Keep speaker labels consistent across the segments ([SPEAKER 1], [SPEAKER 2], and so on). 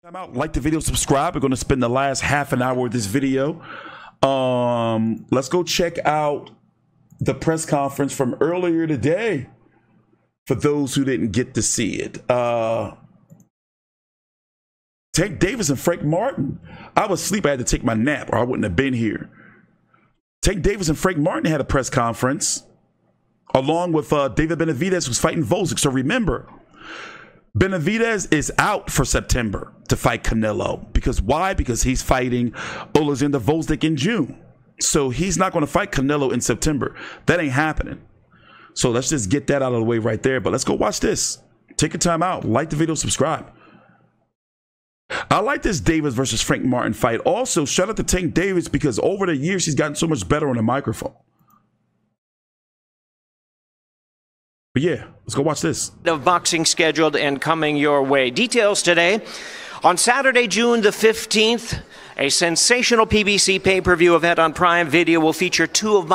[SPEAKER 1] Time out, like the video, subscribe. We're going to spend the last half an hour with this video. Let's go check out the press conference from earlier today for those who didn't get to see it. Tank Davis and Frank Martin. I was asleep. I had to take my nap or I wouldn't have been here. Tank Davis and Frank Martin had a press conference along with David Benavidez, who's fighting Gvozdyk. So remember, Benavidez is out for September to fight Canelo. Because why? Because he's fighting Oleksandr Gvozdyk in June. So he's not going to fight Canelo in September. That ain't happening. So let's just get that out of the way right there. But let's go watch this. Take your time out. Like the video, subscribe. I like this Davis versus Frank Martin fight. Also, shout out to Tank Davis because over the years, he's gotten so much better on the microphone. But yeah, let's go watch this.
[SPEAKER 2] Of boxing scheduled and coming your way. Details today. On Saturday, June the 15th, a sensational PBC pay-per-view event on Prime Video will feature two of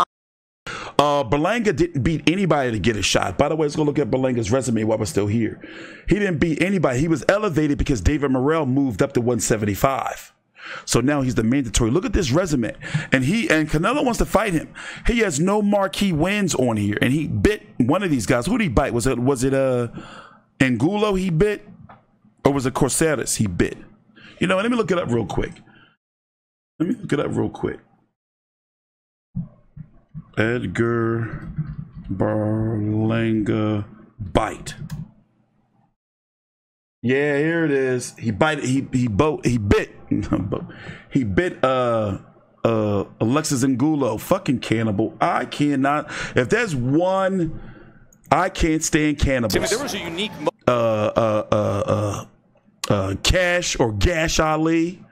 [SPEAKER 1] Berlanga didn't beat anybody to get a shot. By the way, let's go look at Berlanga's resume while we're still here. He didn't beat anybody. He was elevated because David Morrell moved up to 175. So now he's the mandatory. Look at this resume. And Canelo wants to fight him. He has no marquee wins on here. And he bit one of these guys. Who did he bite? Was it Angulo he bit? Or was it Corsaris he bit? You know, let me look it up real quick. Edgar Berlanga bite. Yeah, here it is. He bit Alexis Angulo. Fucking cannibal. I cannot. If there's one, I can't stand cannibals. There was a unique Cash or Gash Ali.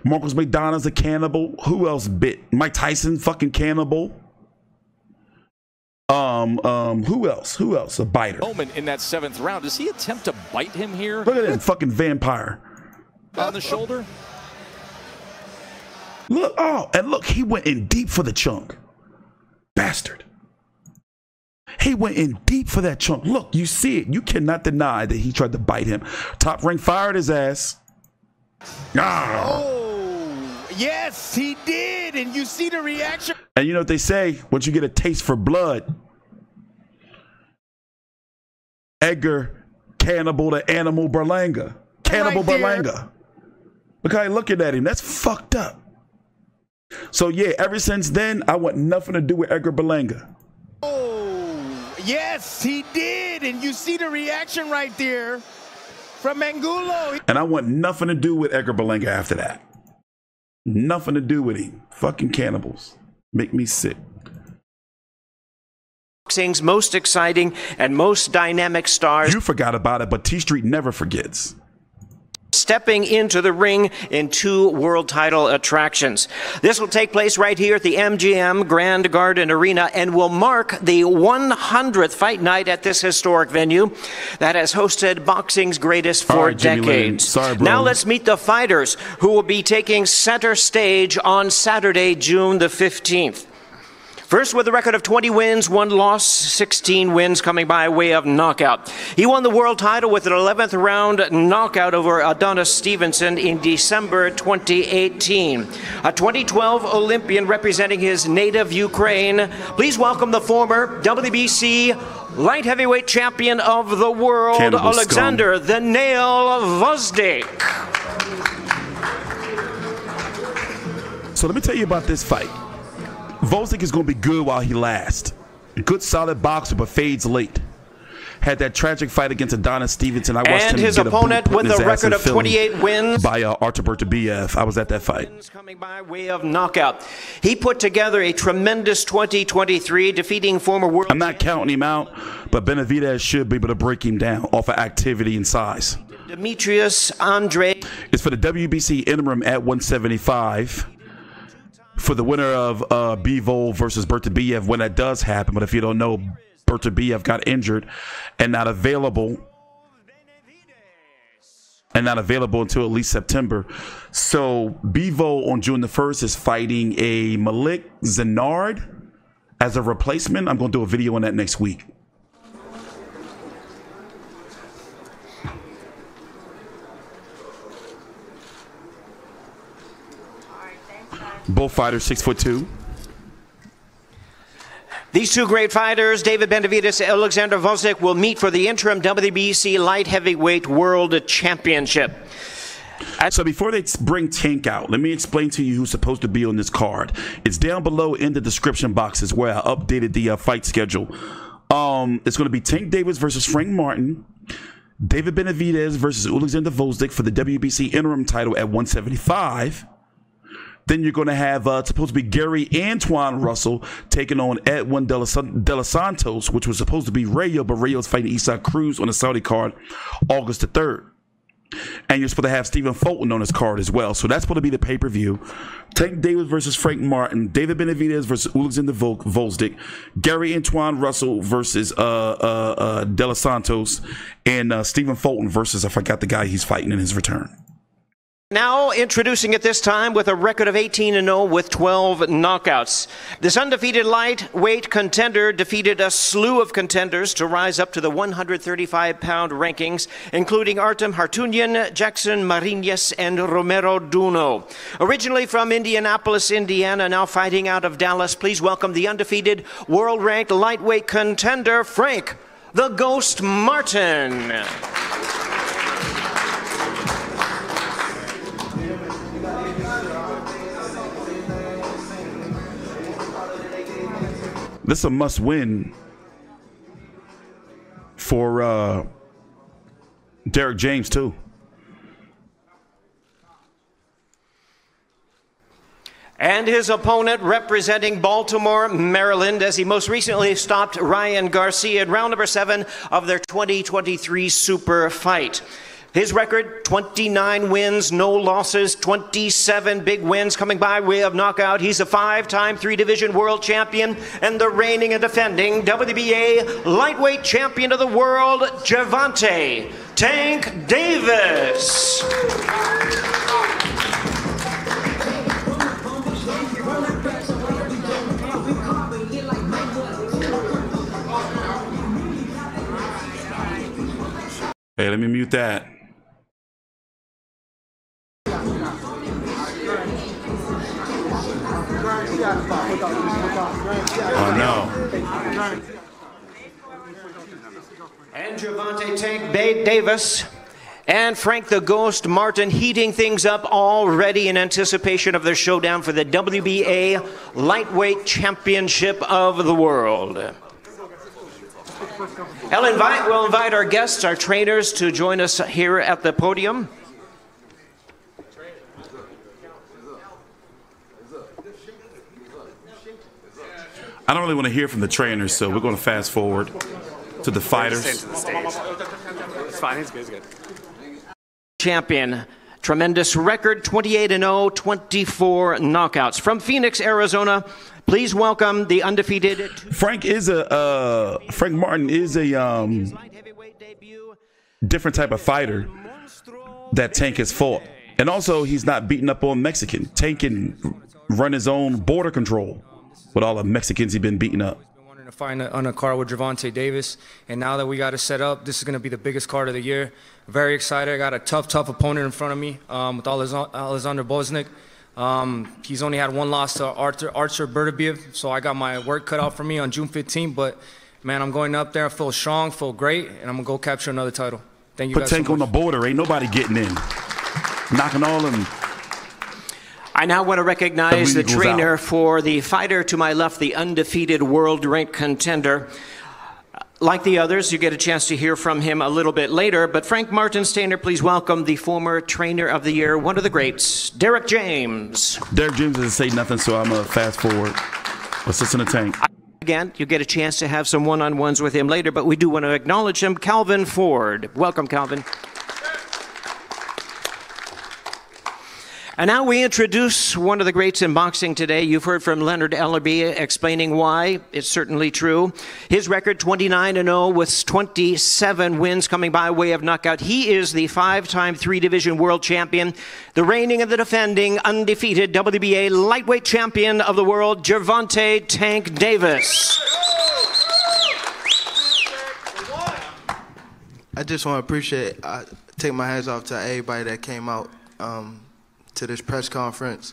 [SPEAKER 1] Marcos McDonough's a cannibal. Who else bit? Mike Tyson, fucking cannibal. Who else? A biter.
[SPEAKER 3] Moment in that 7th round. Does he attempt to bite him here?
[SPEAKER 1] Look at that fucking vampire.
[SPEAKER 3] On the shoulder?
[SPEAKER 1] Look, and look, he went in deep for the chunk. Bastard. He went in deep for that chunk. Look, you see it. You cannot deny that he tried to bite him. Top Rank fired his ass.
[SPEAKER 4] Oh, yes, he did. And you see the reaction.
[SPEAKER 1] And you know what they say? Once you get a taste for blood, Edgar, cannibal to animal Berlanga. Cannibal right Berlanga. Look how he looking at him. That's fucked up. So yeah, ever since then, I want nothing to do with Edgar Berlanga.
[SPEAKER 4] Oh, yes, he did. And you see the reaction right there from Angulo.
[SPEAKER 1] And I want nothing to do with Edgar Berlanga after that. Nothing to do with him. Fucking cannibals. Make me sick.
[SPEAKER 2] Boxing's most exciting and most dynamic stars.
[SPEAKER 1] You forgot about it, but TstreeT never forgets.
[SPEAKER 2] Stepping into the ring in 2 world title attractions. This will take place right here at the MGM Grand Garden Arena and will mark the 100th fight night at this historic venue that has hosted boxing's greatest for decades.
[SPEAKER 1] Sorry, bro.
[SPEAKER 2] Now let's meet the fighters who will be taking center stage on Saturday, June the 15th. First, with a record of 20 wins, 1 loss, 16 wins coming by way of knockout. He won the world title with an 11th round knockout over Adonis Stevenson in December 2018. A 2012 Olympian representing his native Ukraine. Please welcome the former WBC light heavyweight champion of the world, Oleksandr "The Nail" Gvozdyk.
[SPEAKER 1] So let me tell you about this fight. Gvozdyk is going to be good while he lasts. Good, solid boxer, but fades late. Had that tragic fight against Adonis Stevenson. I watched him
[SPEAKER 2] his
[SPEAKER 1] get
[SPEAKER 2] opponent
[SPEAKER 1] a boot
[SPEAKER 2] with a record of 28 wins
[SPEAKER 1] by Artur Beterbiev. I was at that fight.
[SPEAKER 2] Coming by way of knockout. He put together a tremendous 2023, defeating former world.
[SPEAKER 1] I'm not counting him out, but Benavidez should be able to break him down off of activity and size.
[SPEAKER 2] Demetrius Andre.
[SPEAKER 1] It's for the WBC interim at 175. For the winner of Bivol versus Beterbiev, when that does happen. But if you don't know, Beterbiev got injured and not available until at least September. So Bivol on June the 1st is fighting a Malik Zenard as a replacement. I'm going to do a video on that next week. Both fighters 6'2".
[SPEAKER 2] These two great fighters, David Benavidez and Oleksandr Gvozdyk, will meet for the interim WBC light heavyweight world championship.
[SPEAKER 1] So before they bring Tank out, let me explain to you who's supposed to be on this card. It's down below in the description boxes where I updated the fight schedule. It's going to be Tank Davis versus Frank Martin, David Benavidez versus Oleksandr Gvozdyk for the WBC interim title at 175. Then you're going to have supposed to be Gary Antuanne Russell taking on Edwin de los Santos, which was supposed to be Rayo, but Rayo's fighting Isaac Cruz on the Saudi card August the 3rd. And you're supposed to have Stephen Fulton on his card as well. So that's supposed to be the pay-per-view. Tank Davis versus Frank Martin, David Benavidez versus Oleksandr Gvozdyk, Gary Antuanne Russell versus de los Santos, and Stephen Fulton versus, I forgot the guy he's fighting in his return.
[SPEAKER 2] Now introducing at this time with a record of 18-0 with 12 knockouts. This undefeated lightweight contender defeated a slew of contenders to rise up to the 135-pound rankings, including Artem Hartunian, Jackson Mariñez, and Romero Duno. Originally from Indianapolis, Indiana, now fighting out of Dallas, please welcome the undefeated world-ranked lightweight contender, Frank the Ghost Martin.
[SPEAKER 1] This is a must-win for Derek James, too.
[SPEAKER 2] And his opponent representing Baltimore, Maryland, as he most recently stopped Ryan Garcia in round number 7 of their 2023 Super Fight. His record, 29 wins, no losses, 27 big wins coming by way of knockout. He's a 5-time 3-division world champion and the reigning and defending WBA lightweight champion of the world, Gervonta Tank Davis.
[SPEAKER 1] Hey, let me mute that. Oh, no.
[SPEAKER 2] And Gervonta Tank Davis and Frank the Ghost Martin heating things up already in anticipation of their showdown for the WBA Lightweight Championship of the World. We'll invite our guests, our trainers, to join us here at the podium.
[SPEAKER 1] I don't really want to hear from the trainers, so we're going to fast forward to the fighters.
[SPEAKER 5] It's fine, it's good,
[SPEAKER 2] Champion, tremendous record, 28-0, 24 knockouts. From Phoenix, Arizona, please welcome the undefeated.
[SPEAKER 1] Frank Martin is a different type of fighter that Tank has fought. And also, he's not beating up on Mexican. Tank can run his own border control with all the Mexicans he's been beating up.
[SPEAKER 5] Been wanting to fight on a card with Gervonta Davis, and now that we got it set up, this is going to be the biggest card of the year. Very excited. I got a tough opponent in front of me with Oleksandr Gvozdyk. He's only had one loss to Artur Beterbiev, so I got my work cut out for me on June 15th. But man, I'm going up there. I feel strong, feel great, and I'm gonna go capture another title. Thank you guys so much.
[SPEAKER 1] Put Tank on the border. Ain't nobody getting in. Knocking all them.
[SPEAKER 2] I now want to recognize the trainer for the fighter to my left, the undefeated world-ranked contender. Like the others, you get a chance to hear from him a little bit later. But Frank Martin's trainer, please welcome the former trainer of the year, one of the greats, Derek James.
[SPEAKER 1] Derek James doesn't say nothing, so I'm going to fast forward. Let's listen to Tank.
[SPEAKER 2] Again, you get a chance to have some one-on-ones with him later, but we do want to acknowledge him, Calvin Ford. Welcome, Calvin. And now we introduce one of the greats in boxing today. You've heard from Leonard Ellerby explaining why. It's certainly true. His record, 29-0 with 27 wins coming by way of knockout. He is the 5-time 3-division world champion, the reigning and the defending undefeated WBA lightweight champion of the world, Gervonta Tank Davis.
[SPEAKER 6] I just want to appreciate, take my hands off to everybody that came out to this press conference.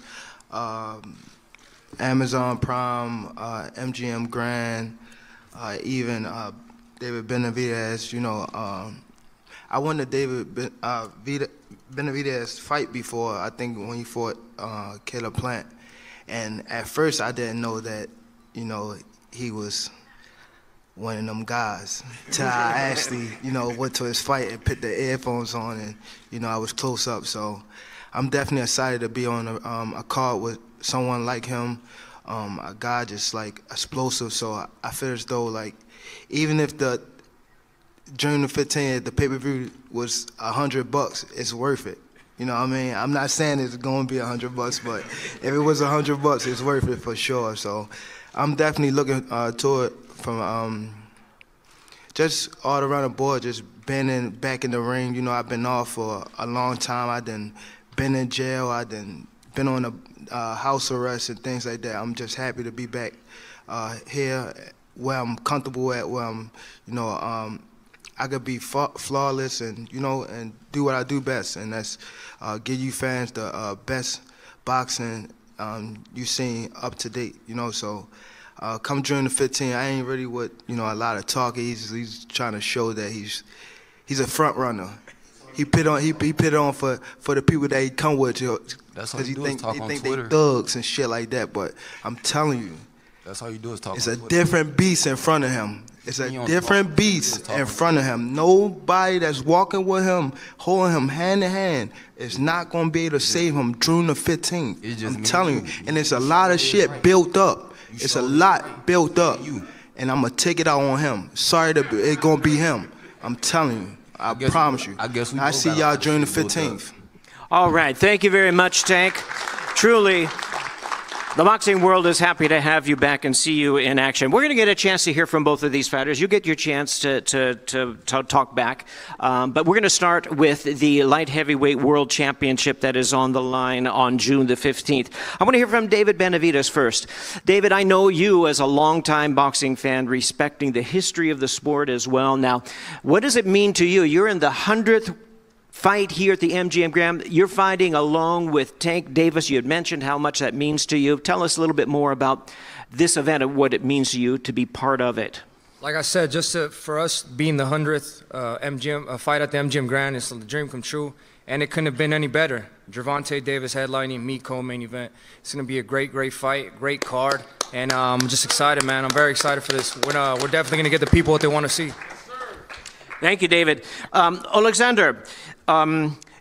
[SPEAKER 6] Amazon Prime, MGM Grand, even David Benavidez. You know, I won the Benavidez fight before. I think when he fought Caleb Plant, and at first I didn't know that, you know, he was one of them guys. Till I actually, you know, went to his fight and put the earphones on, and, you know, I was close up. So I'm definitely excited to be on a card with someone like him, a guy just like explosive. So I feel as though, like, even if during the 15th, the pay-per-view was $100, it's worth it. You know what I mean? I'm not saying it's going to be $100, but if it was $100, it's worth it for sure. So I'm definitely looking to it from just all around the board, just being back in the ring. You know, I've been off for a long time. I've been in jail. I've been on a house arrest and things like that. I'm just happy to be back here where I'm comfortable at, where I'm, you know, I could be flawless and, you know, and do what I do best, and that's give you fans the best boxing you've seen up to date, you know. So come during the 15th, I ain't really with, you know, a lot of talk. He's trying to show that he's a front runner. He put on for the people that he come with, because he think they thugs and shit like that. But I'm telling you,
[SPEAKER 7] that's all you do is talk.
[SPEAKER 6] It's a different beast in front of him. It's a different beast in front of him. Nobody that's walking with him, holding him hand in hand, is not going to be able to save him during the 15th. I'm telling you. And it's a lot of shit built up. It's a lot built up. And I'm going to take it out on him. Sorry that it's going to be him. I'm telling you. I promise you. I see y'all during the 15th.
[SPEAKER 2] All right. Thank you very much, Tank. Truly, the boxing world is happy to have you back and see you in action. We're going to get a chance to hear from both of these fighters. You get your chance to talk back. But we're going to start with the light heavyweight world championship that is on the line on June the 15th. I want to hear from David Benavidez first. David, I know you as a longtime boxing fan, respecting the history of the sport as well. Now, what does it mean to you? You're in the 100th fight here at the MGM Grand. You're fighting along with Tank Davis. You had mentioned how much that means to you. Tell us a little bit more about this event and what it means to you to be part of it.
[SPEAKER 5] Like I said, just for us being the 100th fight at the MGM Grand, it's a dream come true, and it couldn't have been any better. Gervonta Davis headlining, me co-main event. It's going to be a great, great fight, great card, and I'm just excited, man. I'm very excited for this. We're definitely going to get the people what they want to see.
[SPEAKER 2] Thank you, David. Oleksandr,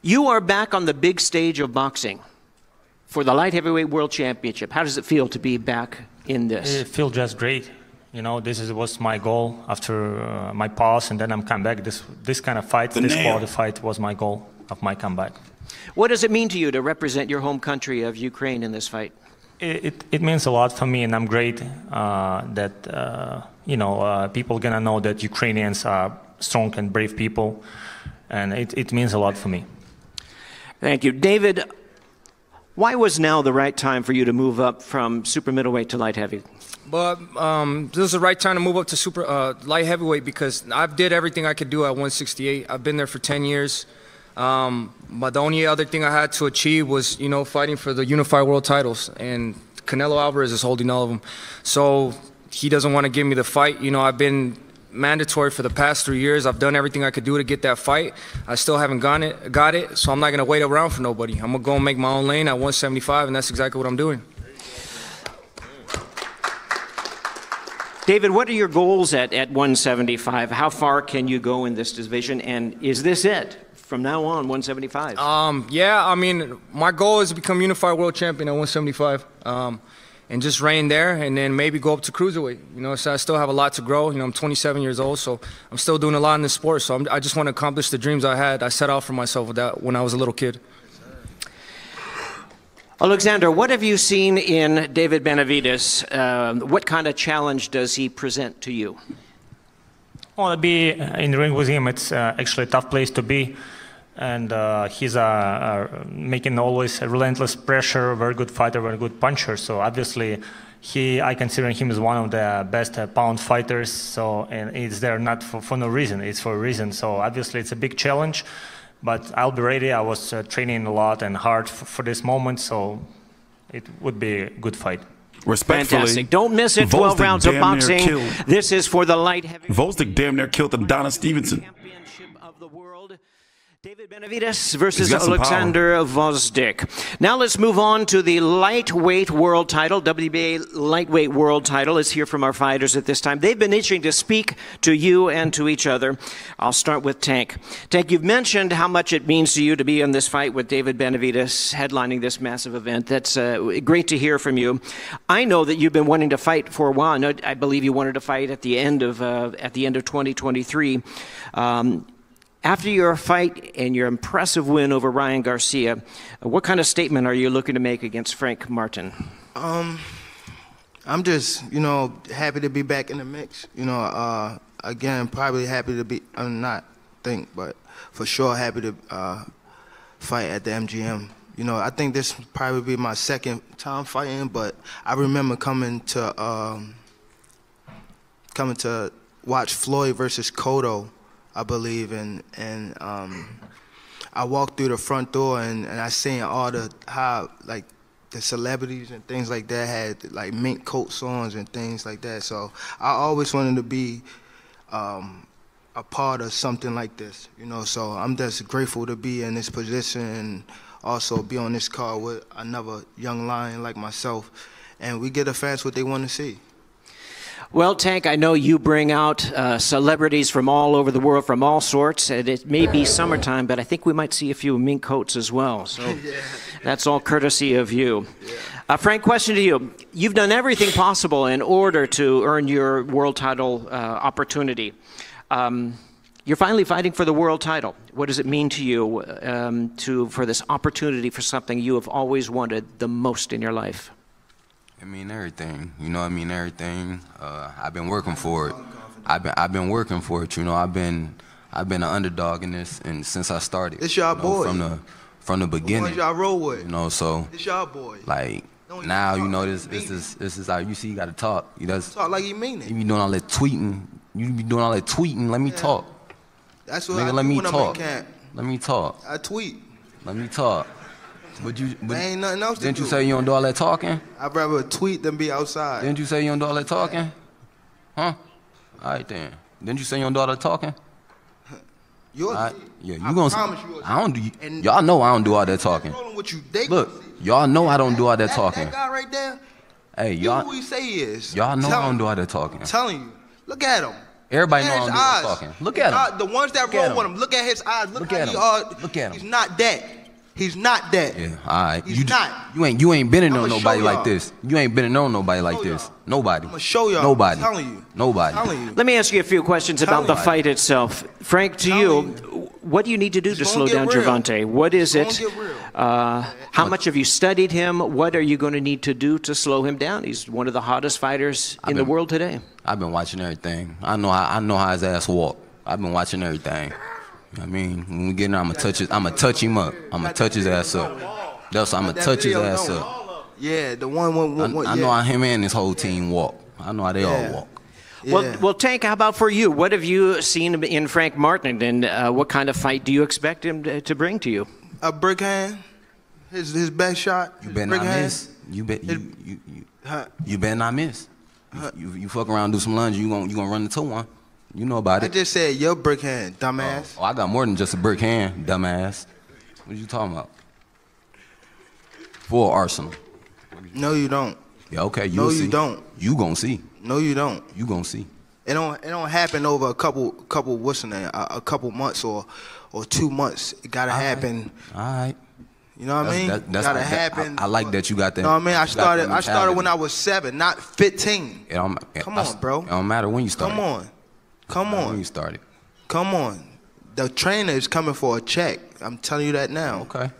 [SPEAKER 2] you are back on the big stage of boxing for the light heavyweight world championship. How does it feel to be back in this?
[SPEAKER 8] It feels just great. You know, was my goal after my pause, and then I'm come back. This kind of fight, this quality fight was my goal of my comeback.
[SPEAKER 2] What does it mean to you to represent your home country of Ukraine in this fight?
[SPEAKER 8] It means a lot for me, and I'm great that you know, people gonna know that Ukrainians are strong and brave people, and it means a lot for me.
[SPEAKER 2] Thank you. David, why was now the right time for you to move up from super middleweight to light heavy?
[SPEAKER 5] But this is the right time to move up to super light heavyweight because I did everything I could do at 168. I've been there for 10 years. But the only other thing I had to achieve was, you know, fighting for the unified world titles, and Canelo Alvarez is holding all of them. So he doesn't want to give me the fight. You know, I've been mandatory for the past 3 years. I've done everything I could do to get that fight. I still haven't got it, so I'm not going to wait around for nobody. I'm going to go and make my own lane at 175, and that's exactly what I'm doing.
[SPEAKER 2] David, what are your goals at 175? How far can you go in this division, and is this it? From now on, 175?
[SPEAKER 5] Yeah, I mean, my goal is to become unified world champion at 175. And just reign there, and then maybe go up to cruiserweight. You know, so I still have a lot to grow. You know, I'm 27 years old, so I'm still doing a lot in this sport. So I just want to accomplish the dreams I set out for myself with that when I was a little kid.
[SPEAKER 2] Oleksandr, what have you seen in David Benavidez? What kind of challenge does he present to you?
[SPEAKER 8] Well, to be in the ring with him, it's actually a tough place to be. And he's making always a relentless pressure, very good fighter, very good puncher. So obviously, I consider him as one of the best pound fighters. So, and it's there not for no reason, it's for a reason. So obviously, it's a big challenge, but I'll be ready. I was training a lot and hard for this moment. So it would be a good fight.
[SPEAKER 1] Respectfully,
[SPEAKER 2] Fantastic. Don't miss it. 12
[SPEAKER 1] Gvozdyk
[SPEAKER 2] rounds of
[SPEAKER 1] damn near
[SPEAKER 2] boxing.
[SPEAKER 1] killed.
[SPEAKER 2] This is for the light heavyweight
[SPEAKER 1] Gvozdyk damn near killed Adonis Stevenson.
[SPEAKER 2] championship of the world. David Benavidez versus
[SPEAKER 1] He's got some
[SPEAKER 2] Oleksandr Gvozdyk. Now let's move on to the lightweight world title. WBA lightweight world title is here from our fighters at this time. They've been itching to speak to you and to each other. I'll start with Tank. Tank, you've mentioned how much it means to you to be in this fight with David Benavidez headlining this massive event. That's great to hear from you. I know that you've been wanting to fight for a while. I believe you wanted to fight at the end of 2023. After your fight and your impressive win over Ryan Garcia, what kind of statement are you looking to make against Frank Martin?
[SPEAKER 6] I'm just, happy to be back in the mix. Again, probably happy to be, but for sure happy to fight at the MGM. I think this will probably be my second time fighting, but I remember coming to watch Floyd versus Cotto, I believe, and I walked through the front door and I seen all the celebrities and things like that had like mink coats on and things like that. So I always wanted to be a part of something like this, So I'm just grateful to be in this position and also be on this card with another young lion like myself, and we get the fans what they want to see.
[SPEAKER 2] Well, Tank, I know you bring out celebrities from all over the world, from all sorts, and it may be summertime, but I think we might see a few mink coats as well. So yeah. That's all courtesy of you. Yeah. Frank, question to you. You've done everything possible in order to earn your world title opportunity. You're finally fighting for the world title. What does it mean to you for this opportunity for something you have always wanted the most in your life?
[SPEAKER 7] I mean everything, everything. I've been working for it. I've been working for it. I've been an underdog in this, and since I started.
[SPEAKER 6] It's y'all boy.
[SPEAKER 7] From the beginning.
[SPEAKER 6] Y'all roll with.
[SPEAKER 7] So.
[SPEAKER 6] It's y'all boy.
[SPEAKER 7] Like now, this is how you see. You gotta talk. You just
[SPEAKER 6] talk like you mean it.
[SPEAKER 7] You be doing all that tweeting. Let me talk.
[SPEAKER 6] That's what
[SPEAKER 7] nigga,
[SPEAKER 6] I
[SPEAKER 7] let me talk.
[SPEAKER 6] Let
[SPEAKER 7] me talk.
[SPEAKER 6] I tweet.
[SPEAKER 7] Let me talk. But
[SPEAKER 6] ain't nothing else to
[SPEAKER 7] didn't
[SPEAKER 6] do.
[SPEAKER 7] You say you don't do all that talking?
[SPEAKER 6] I'd rather tweet than be outside.
[SPEAKER 7] Didn't you say you don't do all that talking? Huh? All right then. Didn't you say you don't do all that talking?
[SPEAKER 6] Yours.
[SPEAKER 7] Right. Yeah,
[SPEAKER 6] I promise you.
[SPEAKER 7] I don't do. Y'all know I don't do all that talking. Look, y'all know I don't do all that talking.
[SPEAKER 6] That guy right there.
[SPEAKER 7] Hey, y'all.
[SPEAKER 6] Who he say he is?
[SPEAKER 7] Y'all know I don't do all that talking.
[SPEAKER 6] I'm telling you. Look at him.
[SPEAKER 7] Everybody know I don't do all that talking. Look at him.
[SPEAKER 6] The ones that roll with him. Look at his eyes. Look at him. Look at him. He's not that. He's not that.
[SPEAKER 7] Yeah, all right.
[SPEAKER 6] He's not.
[SPEAKER 7] You ain't been in on nobody like this. You ain't been in on nobody like this. Nobody.
[SPEAKER 6] I'm gonna show y'all.
[SPEAKER 7] Nobody.
[SPEAKER 6] I'm telling you.
[SPEAKER 7] Nobody.
[SPEAKER 6] I'm telling you.
[SPEAKER 2] Let me ask you a few questions about the fight itself. Frank, to you, what do you need to do to slow down Gervonta? What is it? How much have you studied him? What are you going to need to do to slow him down? He's one of the hottest fighters in the world today.
[SPEAKER 7] I've been watching everything. I know how his ass walk. I've been watching everything. I mean, when we get in there, I'm gonna touch him up. I'm gonna touch his ass up. That's what I'm gonna touch his ass up.
[SPEAKER 6] Yeah, the one.
[SPEAKER 7] I know how him and his whole team walk. I know how they all walk.
[SPEAKER 6] Yeah.
[SPEAKER 2] Well, Tank, how about for you? What have you seen in Frank Martin, and what kind of fight do you expect him to bring to you?
[SPEAKER 6] A brick hand, his best shot.
[SPEAKER 7] You better not miss. You better not miss. You fuck around, do some lunge, you gonna run into one. You know about it.
[SPEAKER 6] I just said your brick hand, dumbass.
[SPEAKER 7] Oh, I got more than just a brick hand, dumbass. What you talking about? Full arsenal.
[SPEAKER 6] No, you don't.
[SPEAKER 7] Yeah, okay, you'll see.
[SPEAKER 6] No, you don't.
[SPEAKER 7] You gonna see.
[SPEAKER 6] No, you don't.
[SPEAKER 7] You gonna see.
[SPEAKER 6] It don't happen over a couple a couple months or 2 months. It gotta happen.
[SPEAKER 7] All right.
[SPEAKER 6] You know what I mean?
[SPEAKER 7] That's
[SPEAKER 6] gotta happen.
[SPEAKER 7] I like that you got that.
[SPEAKER 6] You know what I mean? I started when I was 7, not 15. Come on, bro.
[SPEAKER 7] It don't matter when you started.
[SPEAKER 6] Come on.
[SPEAKER 7] When you started.
[SPEAKER 6] Come on. The trainer is coming for a check. I'm telling you that now.
[SPEAKER 7] Okay.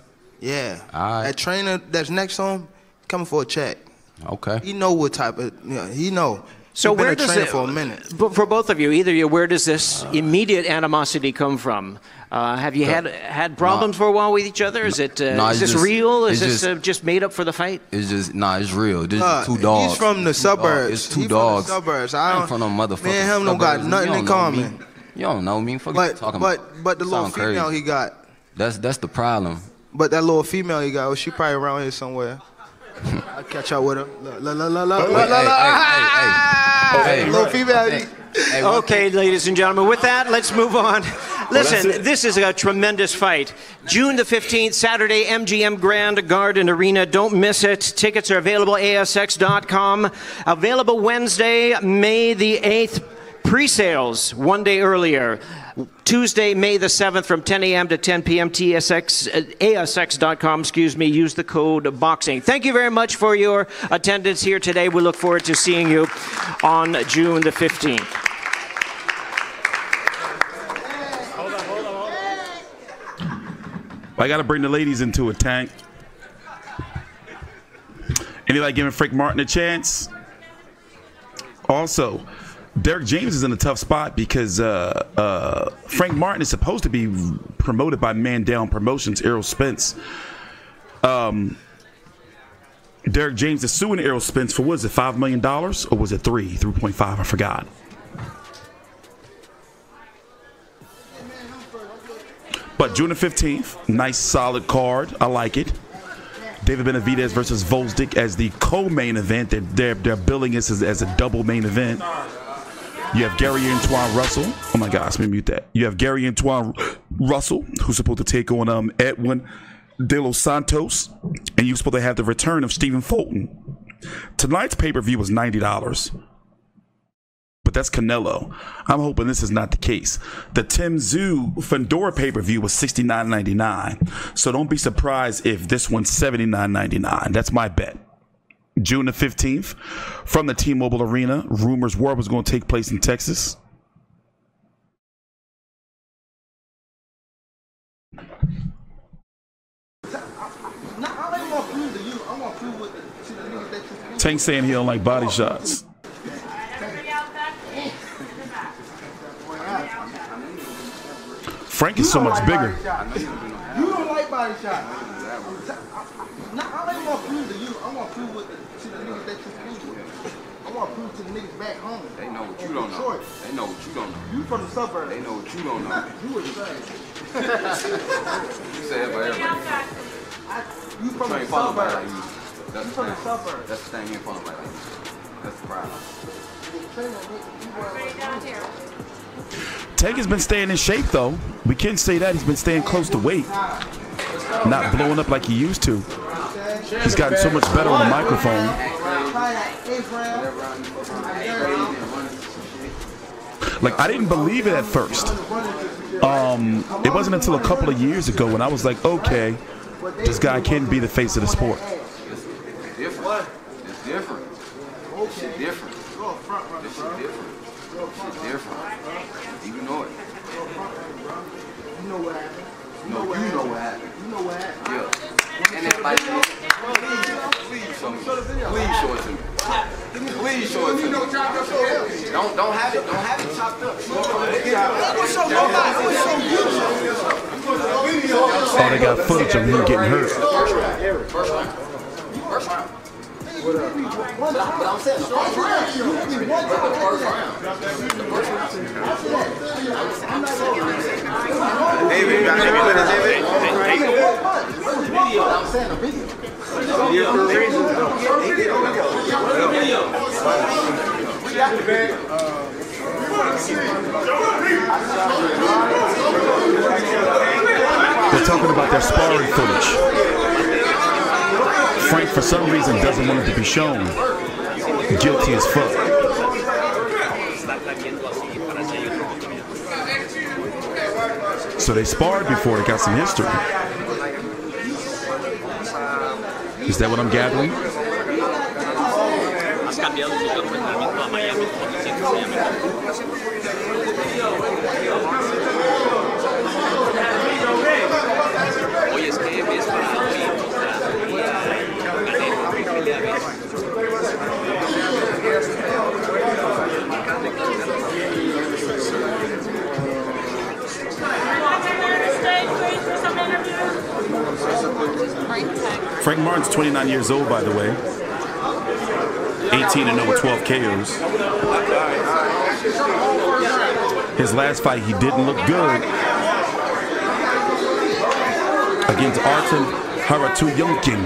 [SPEAKER 6] Yeah.
[SPEAKER 7] All right.
[SPEAKER 6] That trainer that's next to him, coming for a check.
[SPEAKER 7] Okay.
[SPEAKER 6] He know what type of, he know.
[SPEAKER 2] So
[SPEAKER 6] He's been
[SPEAKER 2] where does it,
[SPEAKER 6] for a minute.
[SPEAKER 2] For both of you, where does this immediate animosity come from? Have you had problems for a while with each other? Is it is this real? Is this just made up for the fight?
[SPEAKER 7] It's just it's real. This is two dogs.
[SPEAKER 6] He's from the suburbs.
[SPEAKER 7] It's two dogs.
[SPEAKER 6] From the suburbs.
[SPEAKER 7] I ain't from no motherfucking
[SPEAKER 6] Me and him don't got nothing in common.
[SPEAKER 7] You don't know me. Fuck you talking about.
[SPEAKER 6] But the little female he got.
[SPEAKER 7] That's the problem.
[SPEAKER 6] But that little female he got, she probably around here somewhere. I'll catch up with him.
[SPEAKER 7] Hey,
[SPEAKER 6] little female.
[SPEAKER 2] Okay, ladies and gentlemen, with that, let's move on. Listen, this is a tremendous fight. June the 15th, Saturday, MGM Grand Garden Arena. Don't miss it. Tickets are available, ASX.com. Available Wednesday, May the 8th. Pre-sales 1 day earlier. Tuesday, May the 7th from 10 a.m. to 10 p.m. ASX.com, use the code BOXING. Thank you very much for your attendance here today. We look forward to seeing you on June the 15th.
[SPEAKER 1] I got to bring the ladies into a tank. Anybody giving Frank Martin a chance? Also, Derek James is in a tough spot because Frank Martin is supposed to be promoted by Man Down Promotions, Errol Spence. Derek James is suing Errol Spence for, what is it, $5 million? Or was it 3.5? I forgot. But June the 15th, nice solid card. I like it. David Benavidez versus Gvozdyk as the co-main event. They're billing this as a double main event. You have Gary Antuanne Russell. Oh my gosh, let me mute that. You have Gary Antuanne Russell, who's supposed to take on Edwin de los Santos, and you're supposed to have the return of Stephen Fulton. Tonight's pay-per-view was $90, but that's Canelo. I'm hoping this is not the case. The Tim Tszyu Fedor pay-per-view was $69.99, so don't be surprised if this one's $79.99. That's my bet. June the 15th, from the T-Mobile Arena. Rumors were it was going to take place in Texas. Tank saying he don't like body shots. Frank is so much bigger.
[SPEAKER 6] You don't like body shots. I ain't want to prove to you. I want to prove to the niggas that you prove with. I want to prove to the niggas back home.
[SPEAKER 7] They know what you don't know. They know what you don't know.
[SPEAKER 6] You from the suburbs.
[SPEAKER 7] They know what you don't know.
[SPEAKER 6] You was saying.
[SPEAKER 7] You say it for everybody.
[SPEAKER 6] You from the suburbs.
[SPEAKER 7] That's from the suburbs. That's the thing you ain't from like you. That's the problem.
[SPEAKER 1] Tank has been staying in shape, though. We can say that. He's been staying close to weight. Not blowing up like he used to. He's gotten so much better on the microphone. Like, I didn't believe it at first. It wasn't until a couple of years ago when I was like, okay, this guy can be the face of the sport.
[SPEAKER 7] It's different. It's different. It's different. It's different. It's different. You know it.
[SPEAKER 6] You know what happened.
[SPEAKER 7] You know what happened.
[SPEAKER 6] You know what happened.
[SPEAKER 7] Yeah. And that like please show me. Please show it to me. Please show it to me. Don't have it chopped up.
[SPEAKER 1] Oh, they got footage of him getting hurt.
[SPEAKER 7] First round. But I'm saying the first round. The first round. David, you got Hemi with it, David? I'm saying the video.
[SPEAKER 1] They're talking about their sparring footage. Frank, for some reason, doesn't want it to be shown. Guilty as fuck. So they sparred before. They got some history. Is that what I'm gathering? Frank Martin's 29 years old, by the way. 18-0 with 12 KOs. His last fight, he didn't look good. Against Artem Haratu Yunkin.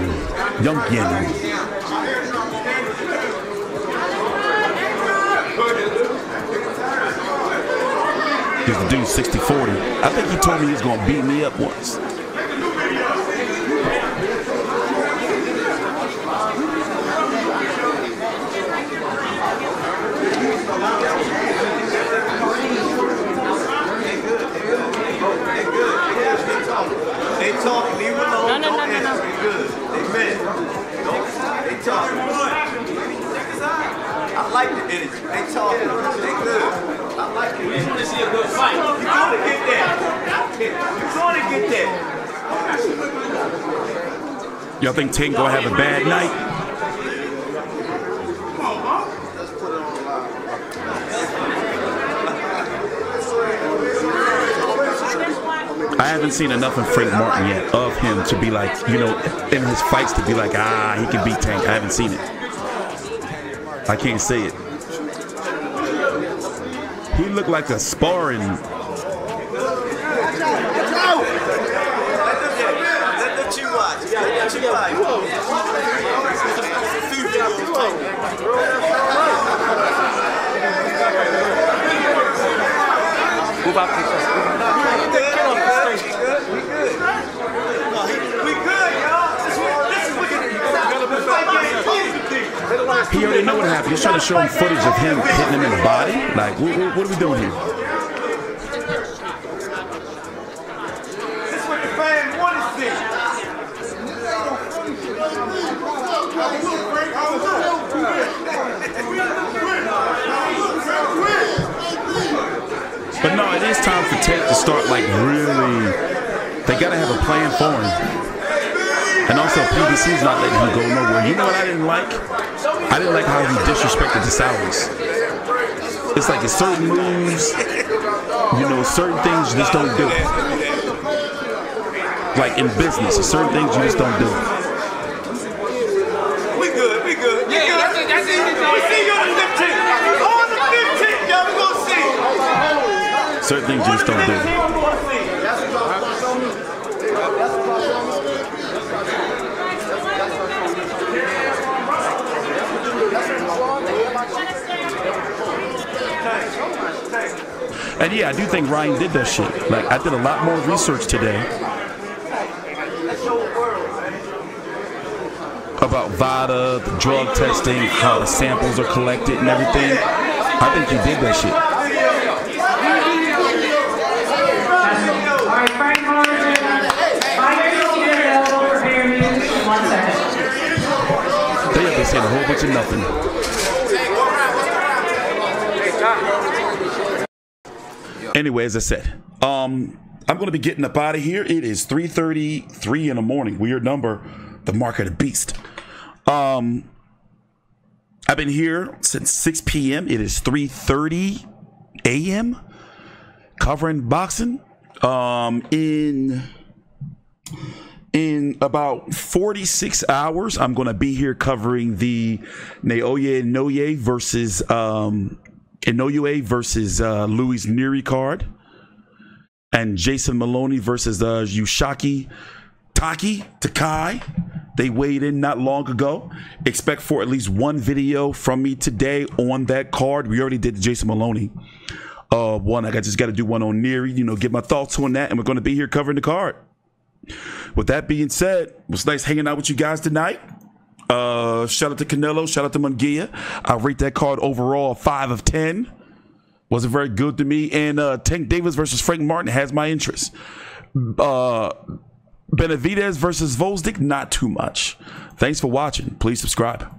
[SPEAKER 1] Here's the dude 60-40. I think he told me he was going to beat me up once.
[SPEAKER 9] They talk, leave it alone. No. They good. They men. They talk. I like the energy. They talk. They good. I like it. You want to see a good fight. You're going to get that. You're going to get that.
[SPEAKER 1] Y'all think Tank gonna have a bad night? I haven't seen enough in Frank Martin yet of him to be like, you know, in his fights to be like, he can beat Tank. I haven't seen it. I can't say it. He looked like a sparring.
[SPEAKER 9] Let you watch.
[SPEAKER 2] Move out,
[SPEAKER 1] He already know what happened. He's trying to show him footage of him hitting him in the body. Like, what are we doing here?
[SPEAKER 9] This is what the fans want to see.
[SPEAKER 1] But no, it is time for Tank to start, like, really. They got to have a plan for him. And also, PBC's not letting him go nowhere. You know what I didn't like? I didn't like how he disrespected the Saudis. It's like it's certain moves, you know, certain things you just don't do. Like in business, there's certain things you just don't do.
[SPEAKER 9] We good. Yeah, that's it. We see you on the 15th. On the 15th, y'all, we gonna see.
[SPEAKER 1] Certain things you just don't do. And yeah, I do think Ryan did that shit. Like, I did a lot more research today about VADA, the drug testing, how the samples are collected and everything. I think he did that shit. They have been saying a whole bunch of nothing. Anyway, as I said, I'm going to be getting up out of here. It is 3:33 in the morning. Weird number, the mark of the beast. I've been here since 6 p.m. It is 3:30 a.m. covering boxing. In about 46 hours, I'm going to be here covering the Inoue versus Louis Neary card, and Jason Moloney versus Yushaki Takai. They weighed in not long ago. Expect for at least one video from me today on that card. We already did the Jason Moloney one. I just got to do one on Neary, you know, get my thoughts on that, and we're going to be here covering the card. With that being said, it was nice hanging out with you guys tonight. Shout out to Canelo, shout out to Munguia. I rate that card overall 5 of 10. Wasn't very good to me. And Tank Davis versus Frank Martin has my interest. Benavidez versus Gvozdyk, not too much. Thanks for watching. Please subscribe.